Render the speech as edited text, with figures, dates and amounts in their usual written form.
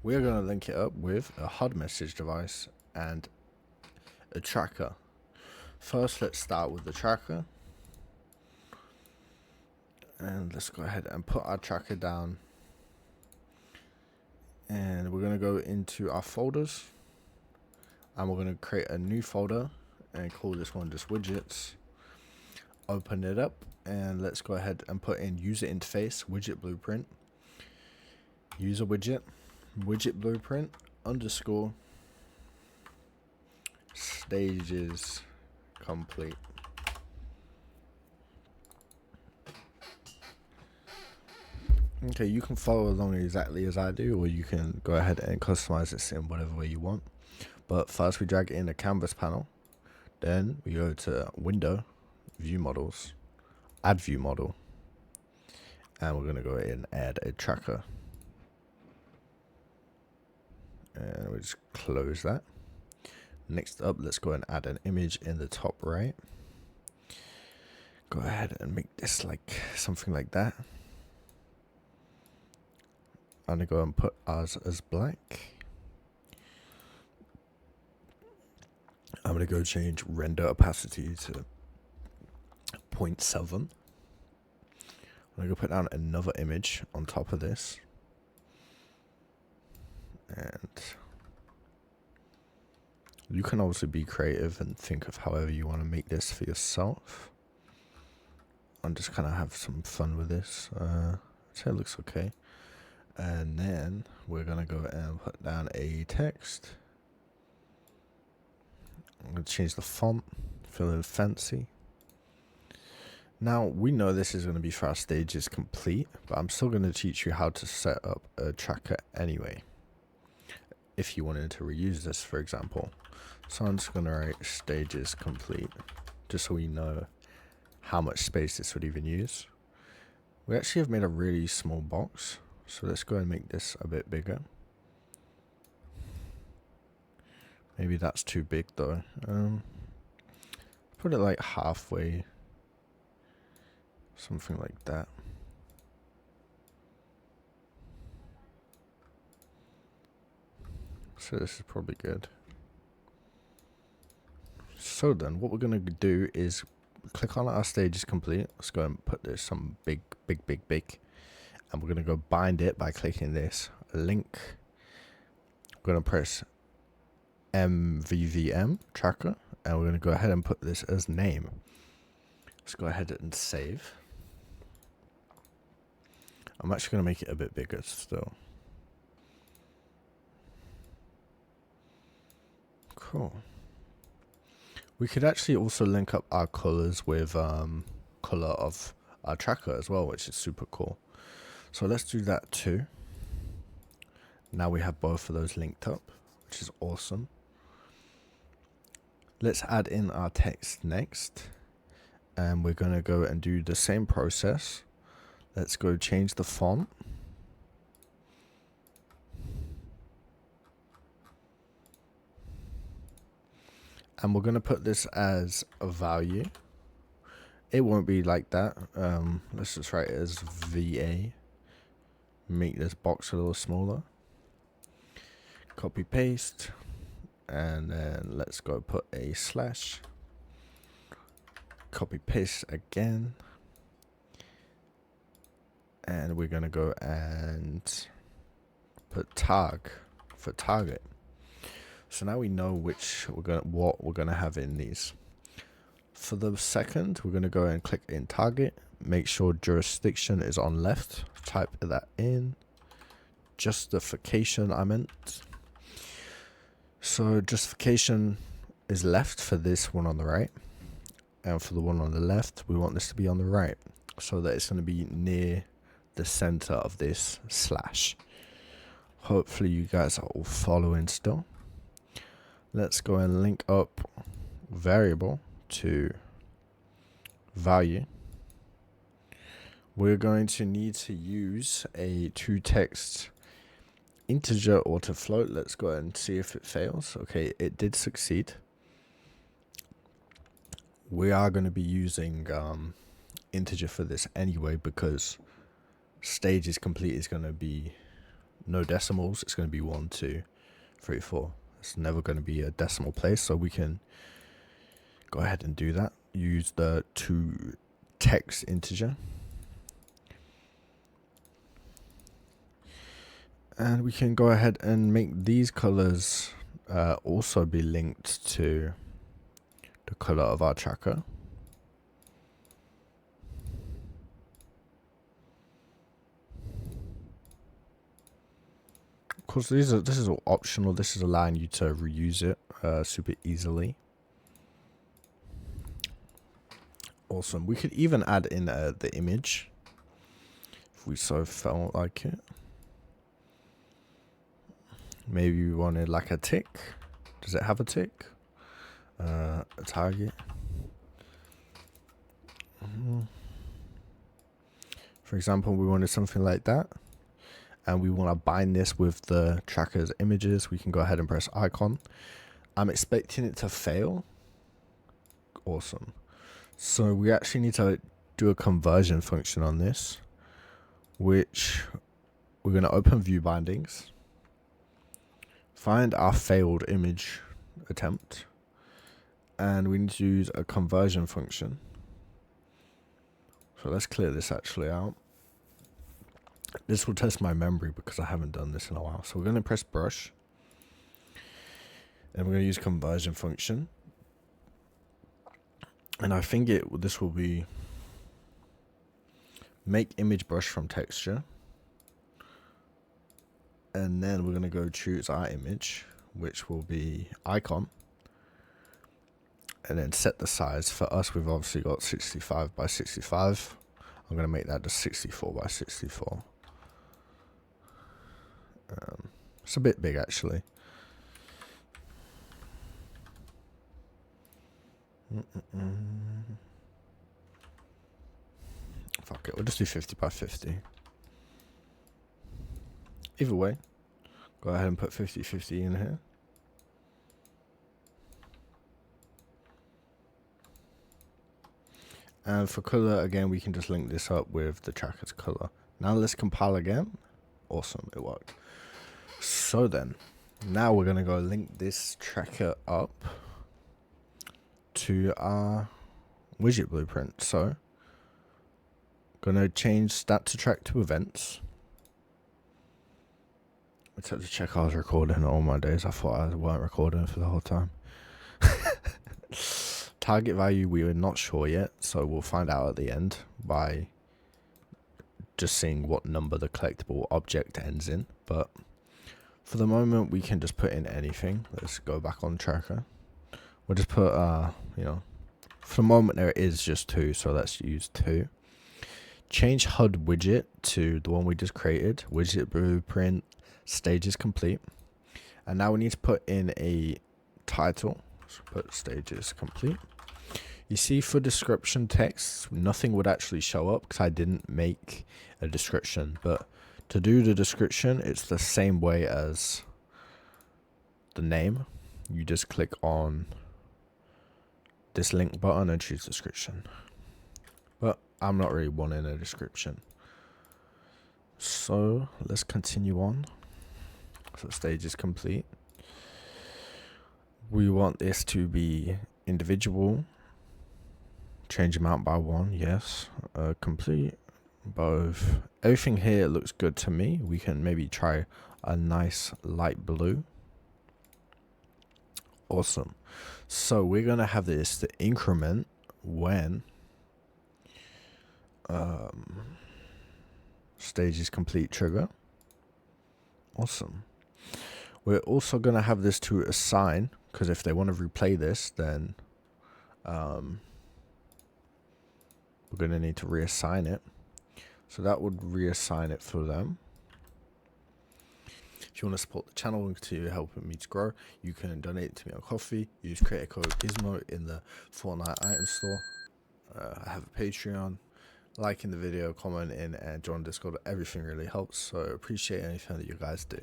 We're going to link it up with a HUD message device and a tracker. First, let's start with the tracker. And let's go ahead and put our tracker down. And we're going to go into our folders. And we're going to create a new folder and call this one just widgets. Open it up and let's go ahead and put in user interface, widget blueprint, user widget blueprint underscore stages complete. Okay, you can follow along exactly as I do, or you can go ahead and customize this in whatever way you want. But first we drag in the canvas panel, then we go to window, view models, add view model, and we're going to go ahead and add a tracker. And we'll just close that. Next up, let's go and add an image in the top right. Go ahead and make this like something like that. I'm gonna go and put ours as black. I'm gonna go change render opacity to 0.7. I'm gonna go put down another image on top of this. And you can also be creative and think of however you want to make this for yourself. I'm just kind of have some fun with this. I'd say it looks okay. And then we're going to go and put down a text. I'm going to change the font, fill in fancy. Now, we know this is going to be for our stages complete, but I'm still going to teach you how to set up a tracker anyway, if you wanted to reuse this, for example. So I'm just going to write stages complete, just so we know how much space this would even use. We actually have made a really small box, so let's go and make this a bit bigger. Maybe that's too big though. Put it like halfway, something like that. So this is probably good. So then what we're going to do is click on our stages complete. Let's go and put this some big. And we're going to go bind it by clicking this link. We're going to press MVVM tracker. And we're going to go ahead and put this as name. Let's go ahead and save. I'm actually going to make it a bit bigger still. Cool. We could actually also link up our colors with color of our tracker as well, which is super cool. So let's do that too. Now we have both of those linked up, which is awesome. Let's add in our text next. And we're going to go and do the same process. Let's go change the font. And we're going to put this as a value. It won't be like that. Let's just write it as VA. Make this box a little smaller. Copy paste. And then let's go put a slash. Copy paste again. And we're going to go and put tag for target. So now we know what we're gonna have in these. For the second, we're gonna go and click in target. Make sure jurisdiction is on left. Type that in. Justification, I meant. So justification is left for this one on the right, and for the one on the left, we want this to be on the right, so that it's gonna be near the center of this slash. Hopefully, you guys are all following still. Let's go and link up variable to value. We're going to need to use a toText integer or to float. Let's go and see if it fails. Okay, it did succeed. We are going to be using integer for this anyway, because stages complete is going to be no decimals, it's going to be 1, 2, 3, 4. It's never going to be a decimal place, so we can go ahead and do that. Use the to text integer. And we can go ahead and make these colors also be linked to the color of our tracker. Of course, this is all optional. This is allowing you to reuse it super easily. Awesome. We could even add in the image if we so felt like it. Maybe we wanted like a tick. Does it have a tick? A target. For example, we wanted something like that, and we want to bind this with the tracker's images. We can go ahead and press icon. I'm expecting it to fail. Awesome. So we actually need to do a conversion function on this, which we're going to open view bindings, find our failed image attempt, and we need to use a conversion function. So let's clear this actually out. This will test my memory because I haven't done this in a while. So we're going to press brush, and we're going to use conversion function. And I think this will be make image brush from texture. And then we're going to go choose our image, which will be icon. And then set the size. For us, we've obviously got 65 by 65. I'm going to make that just 64 by 64. It's a bit big actually. Fuck it, we'll just do 50 by 50. Either way, go ahead and put 50-50 in here. And for color, again, we can just link this up with the tracker's color. Now let's compile again. Awesome, it worked. So then, now we're gonna go link this tracker up to our widget blueprint. So, gonna change that to track to events. I just had to check I was recording all my days. I thought I weren't recording for the whole time. Target value, we were not sure yet, so we'll find out at the end by just seeing what number the collectible object ends in. But for the moment, we can just put in anything. Let's go back on tracker. We'll just put, for the moment there is just 2, so let's use 2. Change HUD widget to the one we just created. Widget blueprint, stage is complete. And now we need to put in a title. So put stage is complete. You see, for description text, nothing would actually show up because I didn't make a description. But to do the description, it's the same way as the name. You just click on this link button and choose description. But I'm not really wanting a description. So let's continue on. So stage is complete. We want this to be individual. Change amount by 1, yes. Complete. Both. Everything here looks good to me. We can maybe try a nice light blue. Awesome. So we're going to have this to increment when stage is complete trigger. Awesome. We're also going to have this to assign, because if they want to replay this, then we're going to need to reassign it. So that would reassign it for them. If you want to support the channel to help me to grow, you can donate to me on Coffee. Use creator code GISMO in the Fortnite item store. I have a Patreon. Liking the video, commenting, and join Discord. Everything really helps. So I appreciate anything that you guys do.